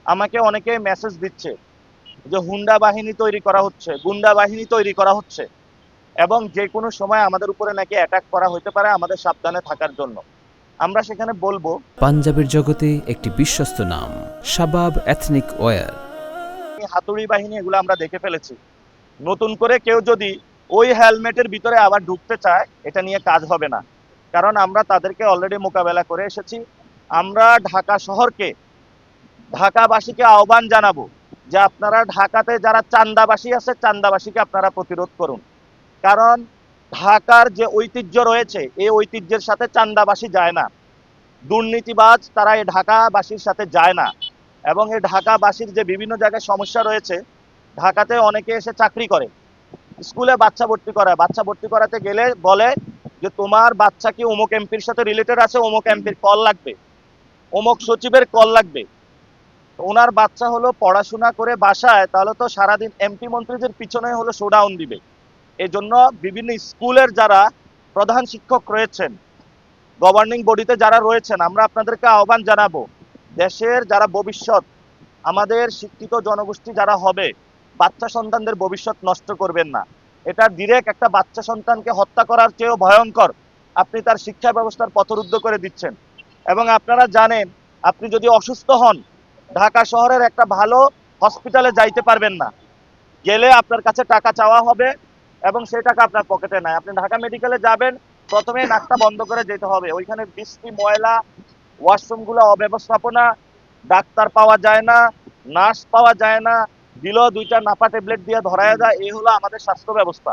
আমাকে অনেকে মেসেজ দিচ্ছে যে হুন্ডা বাহিনী তৈরি করা হচ্ছে, গুন্ডা বাহিনী তৈরি করা হচ্ছে, এবং যে কোনো সময় আমাদের উপরে নাকি অ্যাটাক করা হতে পারে, আমাদের সাবধানে থাকার জন্য। আমরা সেখানে বলবো, পাঞ্জাবের জগতে একটি বিশ্বস্ত নাম, শাবাব এথনিক ওয়্যার। এই হাতুড়ি বাহিনী এগুলো আমরা দেখে ফেলেছি। নতুন করে কেউ যদি ওই হেলমেটের ভিতরে আবার ঢুকতে চায়, এটা নিয়ে কাজ হবে না, কারণ আমরা তাদেরকে অলরেডি মোকাবেলা করে এসেছি। আমরা ঢাকা শহরকে, ঢাকাবাসীকে আহ্বান জানাবো যে আপনারা ঢাকাতে যারা চান্দাবাসী আছে, চান্দাবাসীকে আপনারা প্রতিরোধ করুন। কারণ ঢাকার যে ঐতিহ্য রয়েছে, এই ঐতিহ্যের সাথে চান্দাবাসী যায় না, দুর্নীতিবাজ তারা এই ঢাকাবাসীর সাথে যায় না। এবং এই ঢাকাবাসীর যে বিভিন্ন জায়গায় সমস্যা রয়েছে, ঢাকাতে অনেকে এসে চাকরি করে, স্কুলে বাচ্চা ভর্তি করায়, বাচ্চা ভর্তি করাতে গেলে বলে যে তোমার বাচ্চা কি অমুক এমপির সাথে রিলেটেড আছে, অমুক এমপির কল লাগবে, অমুক সচিবের কল লাগবে। ওনার বাচ্চা হলো পড়াশোনা করে বাসায়, তাহলে তো সারাদিন এমপি মন্ত্রীদের পিছনে হলো শোডাউন দিবে। এই জন্য বিভিন্ন স্কুলের যারা প্রধান শিক্ষক রয়েছেন, গভর্নিং বডিতে যারা রয়েছেন, আমরা আপনাদেরকে আহ্বান জানাবো, দেশের যারা ভবিষ্যৎ, আমাদের শিক্ষিত জনগোষ্ঠী যারা হবে, বাচ্চা সন্তানদের ভবিষ্যৎ নষ্ট করবেন না। এটা ডিরেক্ট একটা বাচ্চা সন্তানকে হত্যা করার চেয়েও ভয়ঙ্কর। আপনি তার শিক্ষা ব্যবস্থার পথরুদ্ধ করে দিচ্ছেন। এবং আপনারা জানেন, আপনি যদি অসুস্থ হন, ঢাকা শহরের একটা ভালো হসপিটালে যাইতে পারবেন না, গেলে আপনার কাছে টাকা চাওয়া হবে এবং সেই টাকা আপনার পকেটে নাই। আপনি ঢাকা মেডিকেলে যাবেন, প্রথমে নাকটা বন্ধ করে যেতে হবে, ওইখানে বৃষ্টি, ময়লা, ওয়াশরুমগুলো অব্যবস্থাপনা, ডাক্তার পাওয়া যায় না, নার্স পাওয়া যায় না, দিলেও দুইটা নাপা ট্যাবলেট দিয়ে ধরায় যায়। এই হলো আমাদের স্বাস্থ্য ব্যবস্থা।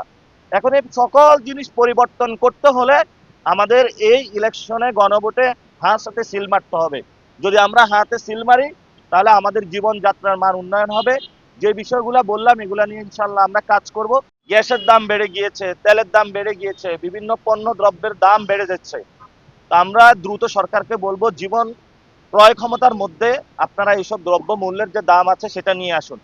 এখন এই সকল জিনিস পরিবর্তন করতে হলে আমাদের এই ইলেকশনে, গণভোটে হাঁ সাথে সিল মারতে হবে। যদি আমরা হাতে সিল মারি, তাহলে আমাদের জীবনযাত্রার মান উন্নয়ন হবে। যে বিষয়গুলো বললাম, এগুলা নিয়ে ইনশাল্লাহ আমরা কাজ করব। গ্যাসের দাম বেড়ে গিয়েছে, তেলের দাম বেড়ে গিয়েছে, বিভিন্ন পণ্য দ্রব্যের দাম বেড়ে যাচ্ছে। তো আমরা দ্রুত সরকারকে বলবো, জীবন ক্রয় ক্ষমতার মধ্যে আপনারা এইসব দ্রব্য মূল্যের যে দাম আছে সেটা নিয়ে আসুন।